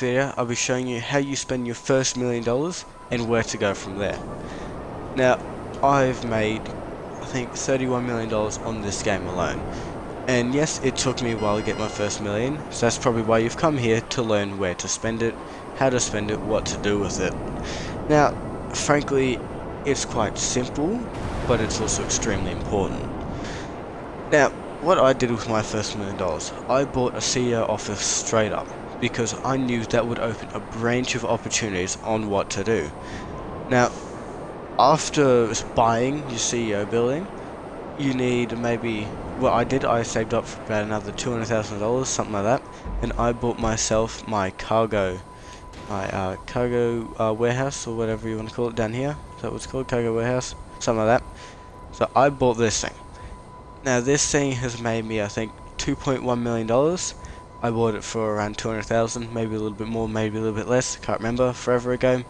Video, I'll be showing you how you spend your first $1,000,000 and where to go from there. Now, I've made, I think, $31 million on this game alone. And yes, it took me a while to get my first million, so that's probably why you've come here to learn where to spend it, how to spend it, what to do with it. Now, frankly, it's quite simple, but it's also extremely important. Now, what I did with my first $1,000,000, I bought a CEO office straight up, because I knew that would open a branch of opportunities on what to do. Now, after buying your CEO building, you need maybe, what I did, I saved up for about another $200,000, something like that, and I bought myself my cargo warehouse, or whatever you want to call it down here. Is that what it's called? Cargo warehouse? Something like that. So I bought this thing. Now this thing has made me, I think, $2.1 million. I bought it for around 200,000, maybe a little bit more, maybe a little bit less, can't remember, forever ago.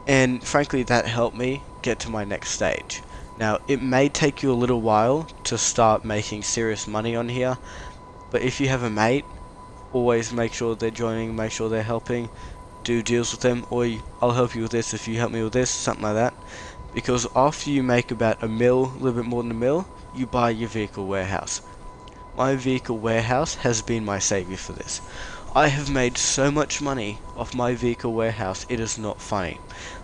And frankly, that helped me get to my next stage. Now, it may take you a little while to start making serious money on here, but if you have a mate, always make sure they're joining, make sure they're helping, do deals with them, or I'll help you with this if you help me with this, something like that. Because after you make about a mil, a little bit more than a mil, you buy your vehicle warehouse. My vehicle warehouse has been my savior for this. I have made so much money off my vehicle warehouse, it is not funny.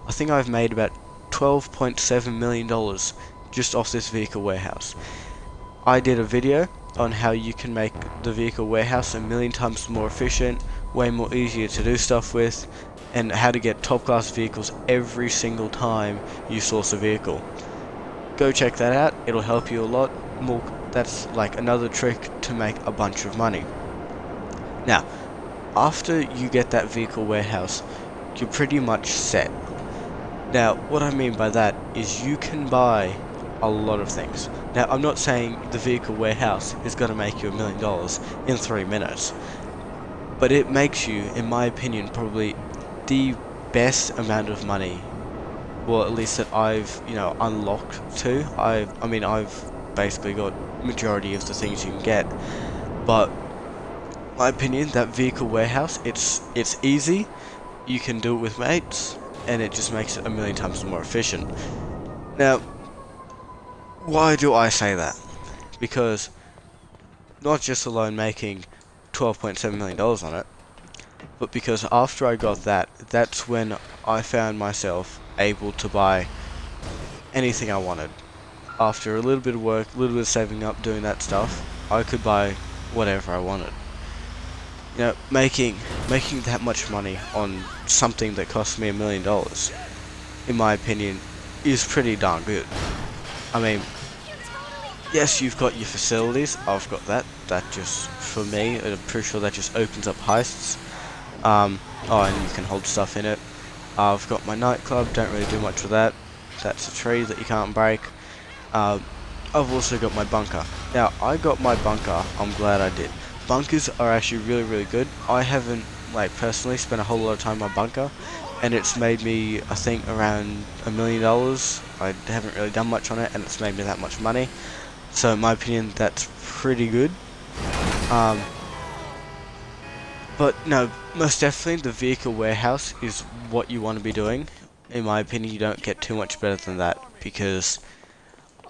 I think I've made about $12.7 million just off this vehicle warehouse. I did a video on how you can make the vehicle warehouse a million times more efficient, way more easier to do stuff with, and how to get top class vehicles every single time you source a vehicle. Go check that out, it'll help you a lot more. That's like another trick to make a bunch of money. Now, after you get that vehicle warehouse, you're pretty much set. Now, what I mean by that is you can buy a lot of things. Now, I'm not saying the vehicle warehouse is going to make you $1,000,000 in 3 minutes, but it makes you, in my opinion, probably the best amount of money, well, at least that I've, unlocked to. I've basically got majority of the things you can get, but my opinion, that vehicle warehouse, it's easy, you can do it with mates, and it just makes it a million times more efficient. Now, why do I say that? Because not just alone making $12.7 million on it, but because after I got that, that's when I found myself able to buy anything I wanted. After a little bit of work, a little bit of saving up, doing that stuff, I could buy whatever I wanted. Making that much money on something that cost me $1,000,000, in my opinion, is pretty darn good. I mean, yes, you've got your facilities. I've got that. That just, for me, I'm pretty sure that just opens up heists. And you can hold stuff in it. I've got my nightclub. Don't really do much with that. That's a tree that you can't break. I've also got my bunker. Now, I got my bunker, I'm glad I did. Bunkers are actually really, really good. I haven't, personally spent a whole lot of time on my bunker, and it's made me, I think, around $1,000,000. I haven't really done much on it, and it's made me that much money. So, in my opinion, that's pretty good. But, no, most definitely, the vehicle warehouse is what you want to be doing. In my opinion, you don't get too much better than that, because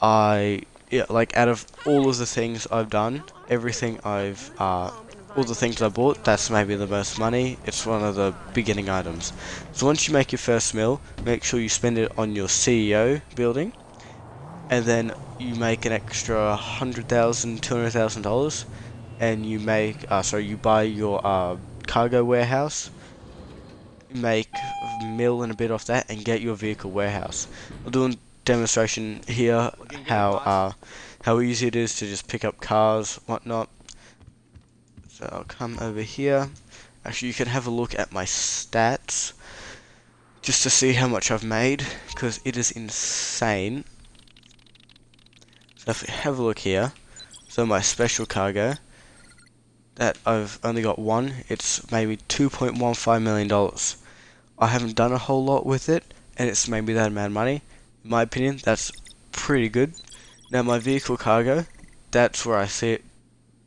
out of all of the things I've done, all the things I bought, that's maybe the most money. It's one of the beginning items. So once you make your first mil, make sure you spend it on your CEO building, and then you make an extra $100,000, $200,000, and you buy your cargo warehouse, make a mil and a bit off that, and get your vehicle warehouse. I'll do a demonstration here how easy it is to just pick up cars, whatnot. So I'll come over here. Actually, you can have a look at my stats just to see how much I've made, because it is insane. So if we have a look here, so my special cargo that I've only got one, it's maybe $2.15 million. I haven't done a whole lot with it, and it's maybe that amount of money. In my opinion, that's pretty good. Now my vehicle cargo, that's where I see it,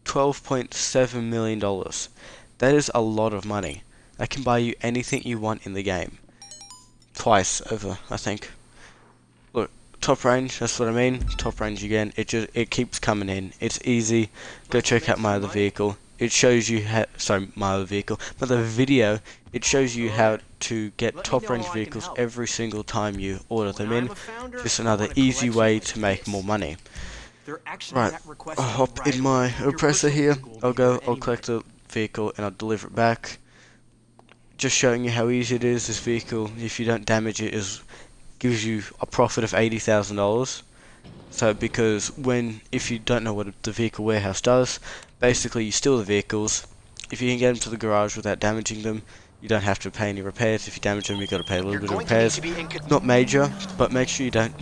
$12.7 million. That is a lot of money. That can buy you anything you want in the game. Twice over, I think. Look, top range, that's what I mean. Top range again. It keeps coming in. It's easy. Go check out my other vehicle. It shows you how, sorry, my other vehicle. But the video, it shows you how to get top range vehicles every single time you order them in. Just another easy way to make more money. Right, I'll hop in my oppressor here. I'll collect the vehicle and I'll deliver it back. Just showing you how easy it is. This vehicle, if you don't damage it, gives you a profit of $80,000. So because if you don't know what the vehicle warehouse does, basically you steal the vehicles. If you can get them to the garage without damaging them, you don't have to pay any repairs. If you damage them, you got to pay a little bit of repairs. Not major, but make sure you don't,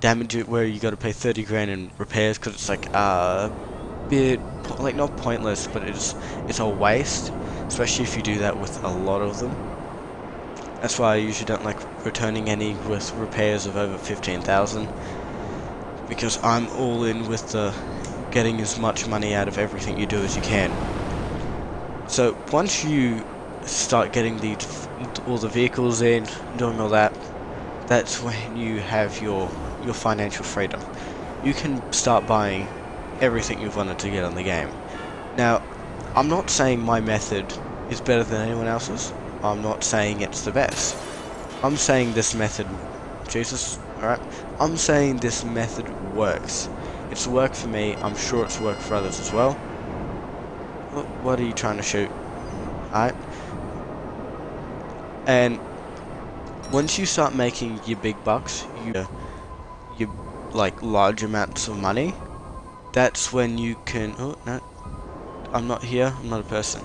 damage it where you got to pay 30 grand in repairs, because it's like a bit like not pointless, but it's a waste, especially if you do that with a lot of them. That's why I usually don't like returning any with repairs of over 15,000, because I'm all in with the getting as much money out of everything you do as you can. So once you start getting all the vehicles in, doing all that, that's when you have your financial freedom. You can start buying everything you've wanted to get on the game. Now, I'm not saying my method is better than anyone else's. I'm not saying it's the best. I'm saying this method, alright? I'm saying this method works. It's worked for me. I'm sure it's worked for others as well. What are you trying to shoot? Alright? And once you start making your big bucks, your like large amounts of money, that's when you can. Oh no, I'm not here. I'm not a person.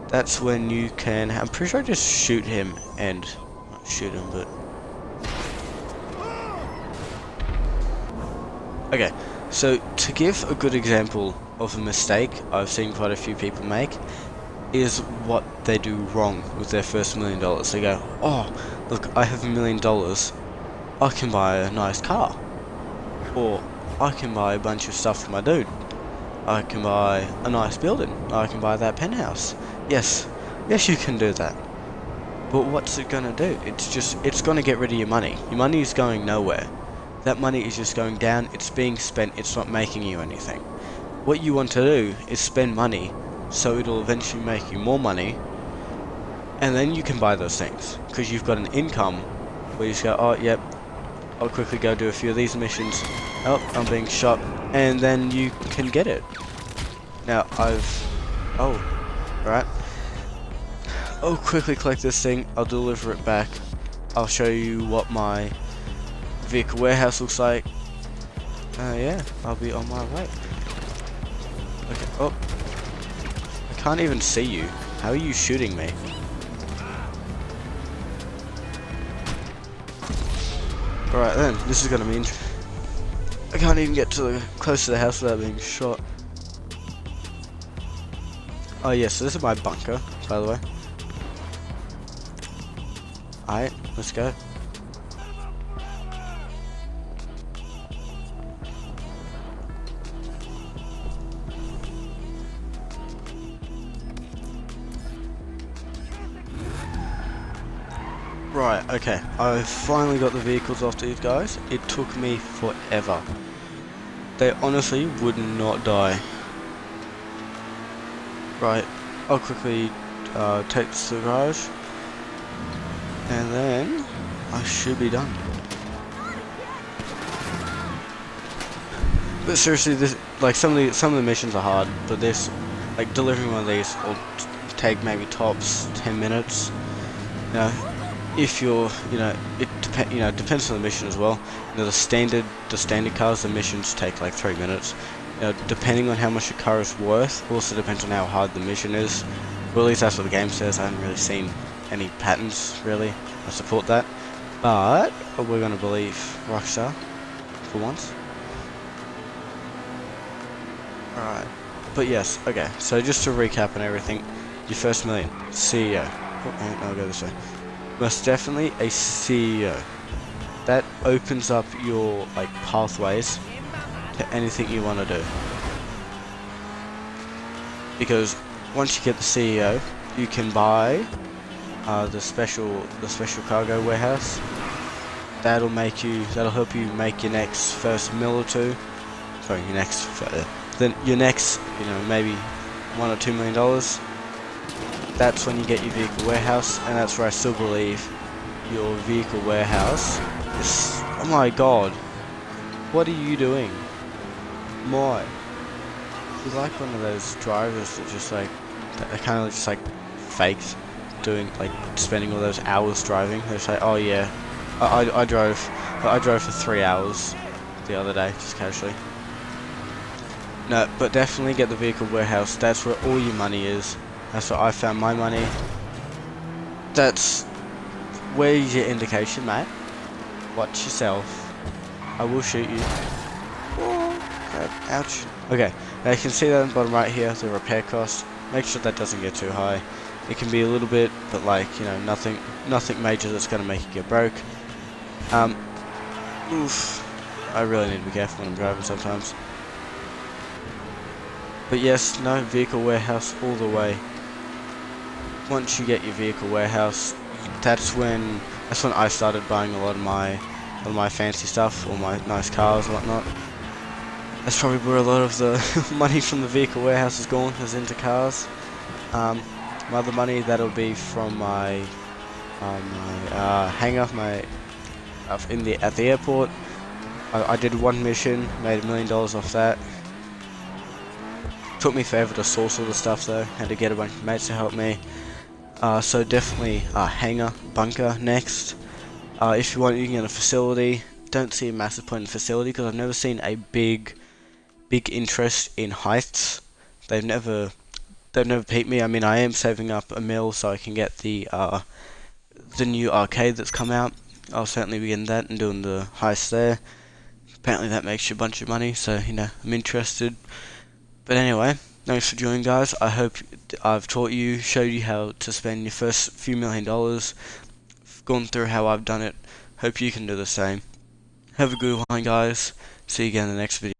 That's when you can. I'm pretty sure I just shoot him and not shoot him, but okay. So to give a good example of a mistake I've seen quite a few people make, is what they do wrong with their first $1 million. They go, oh, look, I have $1 million, I can buy a nice car, or I can buy a bunch of stuff for my dude, I can buy a nice building, I can buy that penthouse. Yes, you can do that, but what's it gonna do? It's gonna get rid of your money. Your money is going nowhere. That money is just going down, it's being spent, it's not making you anything. What you want to do is spend money so it'll eventually make you more money, and then you can buy those things, because you've got an income where you just go, oh yep, I'll quickly go do a few of these missions, oh, I'm being shot, and then you can get it. Now right, I'll quickly collect this thing, I'll deliver it back, I'll show you what my vehicle warehouse looks like. Yeah, I'll be on my way. Okay, oh, I can't even see you. How are you shooting me? Alright then, this is gonna mean I can't even get close to the house without being shot. Oh yeah, so this is my bunker, by the way. Alright, let's go. Right, okay, I've finally got the vehicles off these guys. It took me forever. They honestly would not die. Right, I'll quickly take this to the garage, and then I should be done. But seriously, this, like, some of the missions are hard, but this, like, delivering one of these will take maybe tops 10 minutes. If you're, it depends on the mission as well. The standard cars, the missions take like 3 minutes. Depending on how much the car is worth, also depends on how hard the mission is. Well, at least that's what the game says. I haven't really seen any patterns really that support that. But we're gonna believe Rockstar for once. Alright. But yes, okay. So just to recap on everything, your first million, CEO. Oh, I'll go this way. Most definitely a CEO. That opens up your pathways to anything you want to do. Because once you get the CEO, you can buy the special cargo warehouse. That'll help you make your next first mil or two. Sorry, your next, maybe $1 or $2 million. That's when you get your vehicle warehouse, and that's where I still believe your vehicle warehouse is. Oh my god, what are you doing? My, you're like one of those drivers that just like, they kind of just like faked doing, like, spending all those hours driving. They're just like, oh yeah, I drove for 3 hours the other day, just casually. No, but definitely get the vehicle warehouse. That's where all your money is. That's where I found my money. That's where's your indication, mate. Watch yourself. I will shoot you. Oh, crap. Ouch. Okay, now you can see that in the bottom right here, the repair cost. Make sure that doesn't get too high. It can be a little bit, but like, nothing major that's gonna make you get broke. Oof. I really need to be careful when I'm driving sometimes. But yes, no, vehicle warehouse all the way. Once you get your vehicle warehouse, that's when I started buying a lot of my fancy stuff, all my nice cars and whatnot. That's probably where a lot of the money from the vehicle warehouse is gone, is into cars. My other money, that'll be from my hangar, at the airport. I did one mission, made $1 million off that. Took me forever to source all the stuff though, had to get a bunch of mates to help me. So definitely hangar, bunker next. If you want, you can get a facility. Don't see a massive point in facility because I've never seen a big interest in heights. They've never piqued me. I mean, I am saving up $1 million so I can get the new arcade that's come out. I'll certainly be getting that and doing the heist there. Apparently that makes you a bunch of money, so I'm interested. But anyway, thanks for joining, guys. I hope I've showed you how to spend your first few $1 million. Gone through how I've done it. Hope you can do the same. Have a good one, guys. See you again in the next video.